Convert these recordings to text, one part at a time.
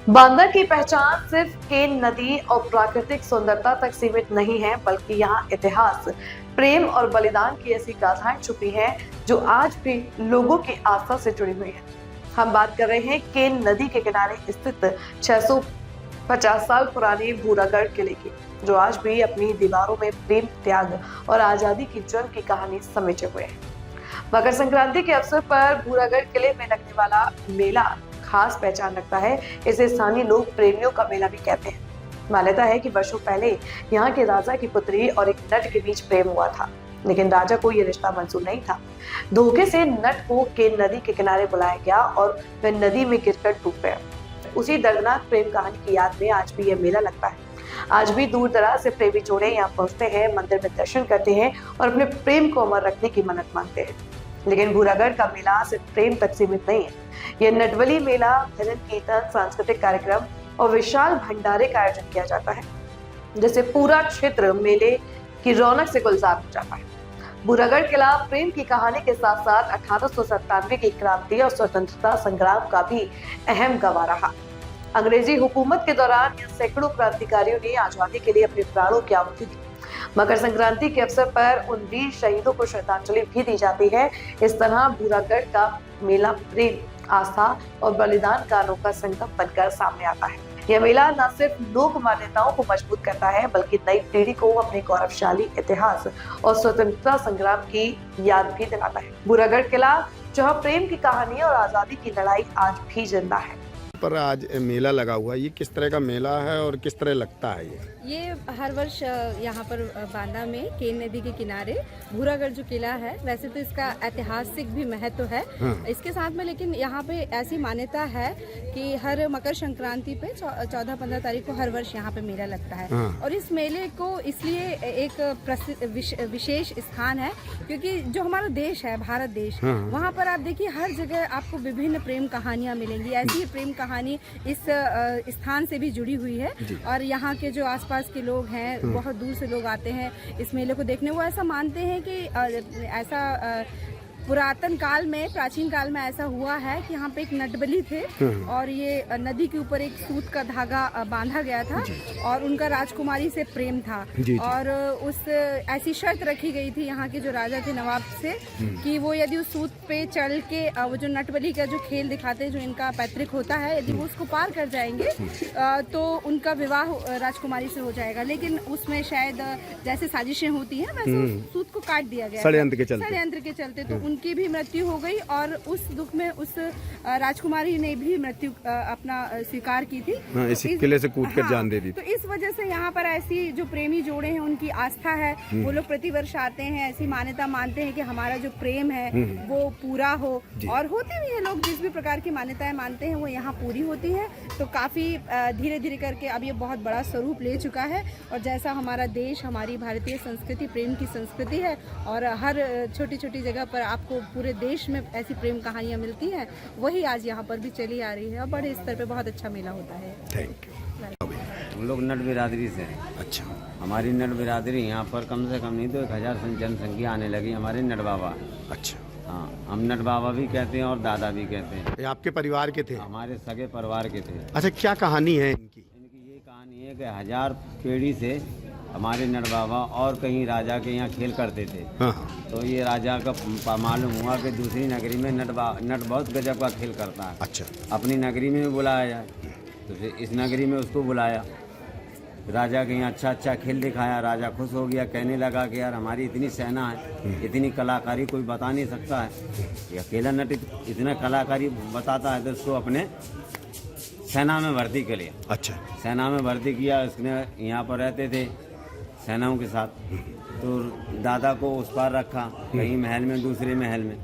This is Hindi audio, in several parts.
बांदा की पहचान सिर्फ केन नदी और प्राकृतिक सुंदरता तक सीमित नहीं है, बल्कि यहाँ इतिहास, प्रेम और बलिदान की ऐसी गाथाएं छुपी हैं जो आज भी लोगों की आस्था से जुड़ी हुई है। हम बात कर रहे हैं केन नदी के किनारे स्थित 650 साल पुराने भूरागढ़ किले की, जो आज भी अपनी दीवारों में प्रेम, त्याग और आजादी की जंग की कहानी समेटे हुए है। मकर संक्रांति के अवसर पर भूरागढ़ किले में लगने वाला मेला खास पहचान रखता है। इसे स्थानीय लोग प्रेमियों का मेला भी कहते हैं। मान्यता है कि वर्षों पहले यहाँ के राजा की पुत्री और एक नट के बीच प्रेम हुआ था, लेकिन राजा को यह रिश्ता मंजूर नहीं था। धोखे से नट को केन नदी के किनारे बुलाया गया और वह नदी में गिरकर डूब गया। उसी दर्दनाक प्रेम कहानी की याद में आज भी यह मेला लगता है। आज भी दूर दराज से प्रेमी जोड़े यहाँ पहुंचते हैं, मंदिर में दर्शन करते हैं और अपने प्रेम को अमर रखने की मन्नत मांगते हैं। लेकिन भूरागढ़ का मेला सिर्फ प्रेम तक सीमित नहीं है। यह नटबली मेला, भजन कीर्तन, सांस्कृतिक कार्यक्रम और विशाल भंडारे का आयोजन किया जाता है, जिससे पूरा क्षेत्र मेले की रौनक से गुलजार हो जाता है। भूरागढ़ किला प्रेम की कहानी के साथ साथ 1897 की क्रांति और स्वतंत्रता संग्राम का भी अहम गवाह रहा। अंग्रेजी हुकूमत के दौरान सैकड़ों क्रांतिकारियों ने आजादी के लिए अपने प्राणों की आहुति दी। मकर संक्रांति के अवसर पर उन वीर शहीदों को श्रद्धांजलि भी दी जाती है। इस तरह भूरागढ़ का मेला प्रेम, आस्था और बलिदान का अनोखा संगम बनकर सामने आता है। यह मेला न सिर्फ लोक मान्यताओं को मजबूत करता है, बल्कि नई पीढ़ी को अपने गौरवशाली इतिहास और स्वतंत्रता संग्राम की याद भी दिलाता है। भूरागढ़ किला, जहाँ प्रेम की कहानी और आजादी की लड़ाई आज भी जिंदा है। पर आज मेला लगा हुआ है, ये किस तरह का मेला है और किस तरह लगता है? ये हर वर्ष यहाँ पर बांदा में केन नदी के किनारे भूरागढ़ जो किला है, वैसे तो इसका ऐतिहासिक भी महत्व है। हाँ। इसके साथ में लेकिन यहाँ पे ऐसी मान्यता है कि हर मकर संक्रांति पे 14-15 तारीख को हर वर्ष यहाँ पे मेला लगता है। हाँ। और इस मेले को इसलिए एक विशेष स्थान है क्योंकि जो हमारा देश है, भारत देश, हाँ। वहाँ पर आप देखिए हर जगह आपको विभिन्न प्रेम कहानियाँ मिलेंगी। ऐसी ही प्रेम कहानी इस स्थान से भी जुड़ी हुई है और यहाँ के जो आसपास के लोग हैं, बहुत दूर से लोग आते हैं इस मेले को देखने। वो ऐसा मानते हैं कि ऐसा पुरातन काल में, प्राचीन काल में ऐसा हुआ है कि यहाँ पे एक नटबली थे और ये नदी के ऊपर एक सूत का धागा बांधा गया था और उनका राजकुमारी से प्रेम था। और उस ऐसी शर्त रखी गई थी यहाँ के जो राजा थे नवाब से कि वो यदि उस सूत पे चढ़ के वो जो नटबली का जो खेल दिखाते हैं, जो इनका पैतृक होता है, यदि वो उसको पार कर जाएंगे तो उनका विवाह राजकुमारी से हो जाएगा। लेकिन उसमें शायद जैसे साजिशें होती हैं वैसे सूत को काट दिया गया षड्यंत्र के चलते। तो उनकी भी मृत्यु हो गई और उस दुख में उस राजकुमारी ने भी मृत्यु अपना स्वीकार की थी। इसी किले से कूद कर जान दे दी। तो इस वजह से यहाँ पर ऐसी जो प्रेमी जोड़े हैं उनकी आस्था है, वो लोग प्रतिवर्ष आते हैं, ऐसी मान्यता मानते हैं कि हमारा जो प्रेम है वो पूरा हो। और होते भी है, लोग जिस भी प्रकार की मान्यताएं मानते हैं वो यहाँ पूरी होती है। तो काफी धीरे धीरे करके अब ये बहुत बड़ा स्वरूप ले चुका है। और जैसा हमारा देश, हमारी भारतीय संस्कृति प्रेम की संस्कृति है और हर छोटी छोटी जगह पर आपको पूरे देश में ऐसी प्रेम कहानियां मिलती हैं, वही आज यहाँ पर भी चली आ रही है और बड़े स्तर पे बहुत अच्छा मेला होता है। Thank you. हम लोग नट बिरादरी से हैं। अच्छा। हमारी नट बिरादरी यहाँ पर कम से कम नहीं तो 1000 जनसंख्या आने लगी। हमारे नट बाबा। अच्छा। हाँ, हम नट बाबा भी कहते हैं और दादा भी कहते हैं। ये आपके परिवार के थे? हमारे सगे परिवार के थे। अच्छा, क्या कहानी है इनकी? इनकी ये कहानी है कि 1000 पीढ़ी से हमारे नट बाबा और कहीं राजा के यहाँ खेल करते थे। हाँ। तो ये राजा का मालूम हुआ कि दूसरी नगरी में नट बहुत गजब का खेल करता है। अच्छा। अपनी नगरी में भी बुलाया जाए, तो फिर इस नगरी में उसको बुलाया। राजा के यहाँ अच्छा खेल दिखाया। राजा खुश हो गया, कहने लगा कि यार हमारी इतनी सेना है, इतनी कलाकारी कोई बता नहीं सकता है। ये अकेला नट इतना कलाकारी बताता है तो उसको अपने सेना में भर्ती कर लिया। अच्छा। सेना में भर्ती किया। उसने यहाँ पर रहते थे सेनाओं के साथ। तो दादा को उस पार रखा, कहीं महल में, दूसरे महल में।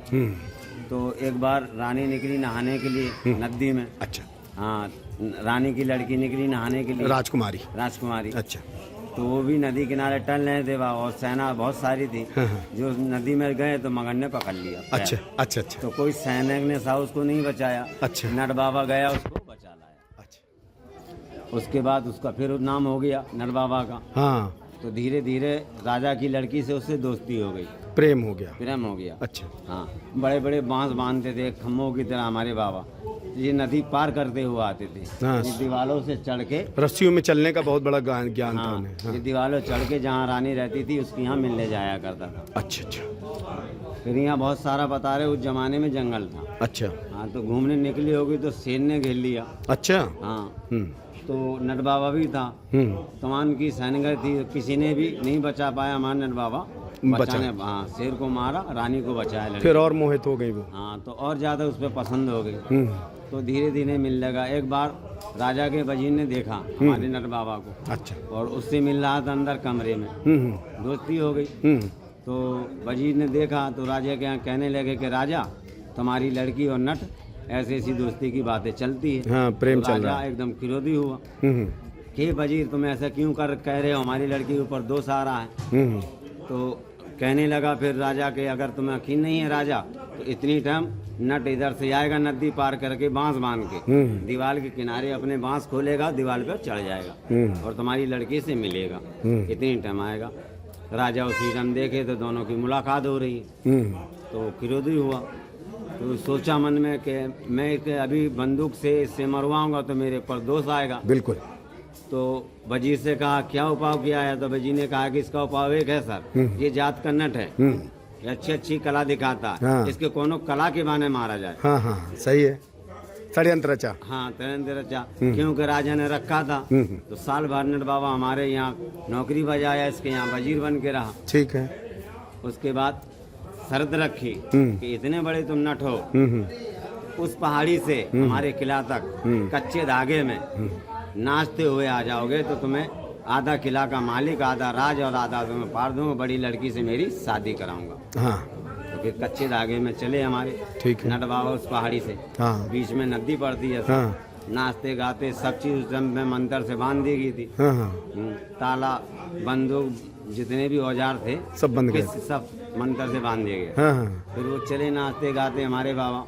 तो एक बार रानी निकली नहाने के लिए नदी में। अच्छा। हाँ, रानी की लड़की निकली नहाने के लिए, राजकुमारी। अच्छा। तो वो भी नदी किनारे टहल रहे थे और सेना बहुत सारी थी। जो नदी में गए तो मगर ने पकड़ लिया। अच्छा अच्छा अच्छा। तो कोई सैनिक ने साहस को नहीं बचाया। अच्छा। नट बाबा गया, उसको बचा लाया। अच्छा। उसके बाद उसका फिर नाम हो गया नट बाबा का। हाँ। तो धीरे धीरे राजा की लड़की से उससे दोस्ती हो गई। प्रेम हो गया। प्रेम हो गया। अच्छा। हाँ, बड़े बड़े बांस बांधते थे खम्भों की तरह हमारे बाबा। ये नदी पार करते हुए आते थे। हाँ। ये दीवालों से चढ़ के, रस्सियों में चलने का बहुत बड़ा ज्ञान था हाँ, उन्हें। हाँ। ये दीवालों चढ़ के जहाँ रानी रहती थी उसके यहाँ मिलने जाया करता था। अच्छा अच्छा फिर यहाँ बहुत सारा बता रहे उस जमाने में जंगल था। अच्छा। हाँ, तो घूमने निकली होगी तो शेर ने घेर लिया। अच्छा। हाँ, हम्म तो नट बाबा भी था। तमाम की सैनिक थी, किसी ने भी नहीं बचा पाया। हमारे नट बाबा बचाने, हाँ, शेर को मारा, रानी को बचाया लड़की। फिर और मोहित हो गई वो। हाँ, तो और ज़्यादा उस पर पसंद हो गई। तो धीरे धीरे मिल लगा। एक बार राजा के वजीर ने देखा हमारे नट बाबा को। अच्छा। और उससे मिल रहा था अंदर कमरे में। दोस्ती हो गई। तो वजीर ने देखा तो राजा के यहाँ कहने लगे कि राजा, तुम्हारी लड़की और नट ऐसी ऐसी दोस्ती की बातें चलती है। हाँ, प्रेम तो चल राजा रहा है। एकदम क्रोधी हुआ कि वजीर तुम ऐसा क्यों कह रहे हो, हमारी लड़की के ऊपर दोष आ रहा है। तो कहने लगा फिर राजा के, अगर तुम्हें यकीन नहीं है राजा, तो इतनी टाइम नट इधर से आएगा नदी पार करके बांस बांध के दीवार के किनारे अपने बांस खोलेगा, दीवार पर चढ़ जाएगा और तुम्हारी लड़की से मिलेगा। इतनी टाइम आएगा। राजा उसी टाइम देखे तो दोनों की मुलाकात हो रही है। तो क्रोधी हुआ। तो सोचा मन में कि मैं अभी बंदूक से इससे मरवाऊंगा तो मेरे पर दोष आएगा। बिल्कुल। तो वजीर से कहा क्या उपाय किया है? तो वजीर ने कहा कि इसका उपाय एक है सर, ये जात का नट है, ये अच्छी अच्छी कला दिखाता है। हाँ। इसके कोनो कला के बहाने मारा जाए। हाँ हाँ सही है। षड्यंत्र रचा। हाँ, षड्यंत्र रचा। क्योंकि राजा ने रखा था। तो साल भर नट बाबा हमारे यहाँ नौकरी बजाया, इसके यहाँ वजीर बन के रहा। ठीक है। उसके बाद शर्त रखी कि इतने बड़े तुम नट हो, उस पहाड़ी से हमारे किला तक कच्चे धागे में नाचते हुए आ जाओगे तो तुम्हें आधा किला का मालिक, आधा राज और आधा तुम्हें पार दूंगा। बड़ी लड़की से मेरी शादी कराऊंगा। हाँ। तो फिर कच्चे धागे में चले हमारे ठीक है। नट बाबा उस पहाड़ी से। हाँ। बीच में नदी पड़ती है। हाँ। नाचते गाते सब चीज उस में मंत्र से बांध दी गई थी। हाँ हाँ ताला, बंदूक, जितने भी औजार थे सब बंद गए। सब मंत्र से बांध दिए गए। हाँ हाँ फिर वो चले नाचते गाते हमारे बाबा।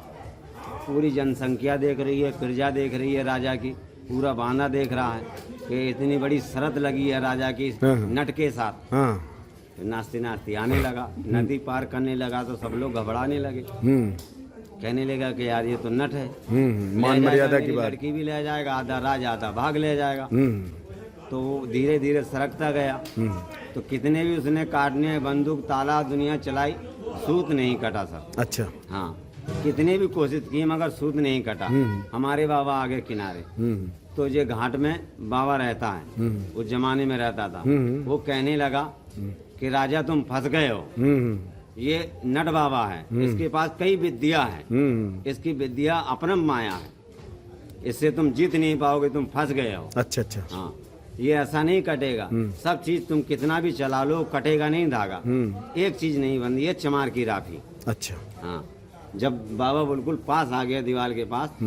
पूरी जनसंख्या देख रही है, प्रजा देख रही है राजा की, पूरा बांधा देख रहा है कि इतनी बड़ी शर्त लगी है राजा की नट के साथ। हाँ। फिर नाचते नाचते आने लगा, नदी पार करने लगा तो सब लोग घबराने लगे। कहने लगा कि यार ये तो नट है, मान मर्यादा की बात। लड़की भी ले जाएगा, आधा राज आधा भाग ले जाएगा। तो धीरे धीरे सरकता गया। तो कितने भी उसने काटने बंदूक ताला दुनिया चलाई, सूत नहीं कटा सर। अच्छा। हाँ, कितने भी कोशिश की मगर सूत नहीं कटा। हमारे बाबा आगे किनारे। तो ये घाट में बाबा रहता है, उस जमाने में रहता था। वो कहने लगा कि राजा तुम फंस गए हो, ये नट बाबा है, इसके पास कई विद्या है, इसकी विद्या अपरम माया है, इससे तुम जीत नहीं पाओगे, तुम फंस गए हो। अच्छा अच्छा। हाँ, ये ऐसा नहीं कटेगा। सब चीज तुम कितना भी चला लो, कटेगा नहीं धागा। एक चीज नहीं बंदी है, चमार की राखी। अच्छा। हाँ, जब बाबा बिल्कुल पास आ गया दीवार के पास,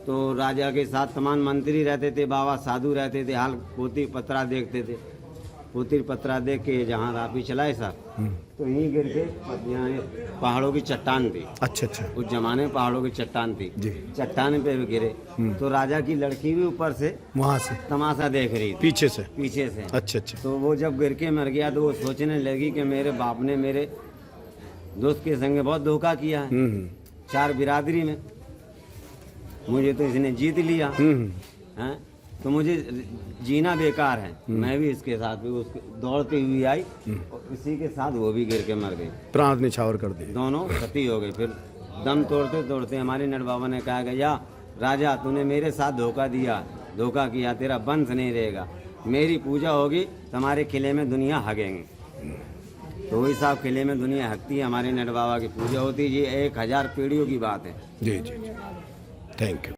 तो राजा के साथ तमाम मंत्री रहते थे, बाबा साधु रहते थे, हाल पोती पत्रा देखते थे। पोती पत्रा देख के जहाँ राफी चलाए सर, तो यहीं गिर के यहाँ पहाड़ों की चट्टान थी। अच्छा अच्छा। उस जमाने में पहाड़ों की चट्टान थी, चट्टान पे भी गिरे। तो राजा की लड़की भी ऊपर से वहाँ से तमाशा देख रही थी, पीछे से। पीछे से। अच्छा अच्छा। तो वो जब गिर के मर गया तो वो सोचने लगी कि मेरे बाप ने मेरे दोस्त के संग बहुत धोखा किया है, 4 बिरादरी में मुझे तो इसने जीत लिया है, तो मुझे जीना बेकार है। मैं भी इसके साथ भी उसके दौड़ती हुई आई और इसी के साथ वो भी गिर के मर गई। प्राण निछावर कर दिए। दोनों सती हो गए। फिर दम तोड़ते तोड़ते हमारे नट बाबा ने कहा कि या राजा तूने मेरे साथ धोखा दिया, धोखा किया, तेरा वंश नहीं रहेगा, मेरी पूजा होगी, तुम्हारे किले में दुनिया हगेंगे। तो वही साहब किले में दुनिया हकती है, हमारे नट बाबा की पूजा होती है। ये 1000 पीढ़ियों की बात है। जी जी, थैंक यू।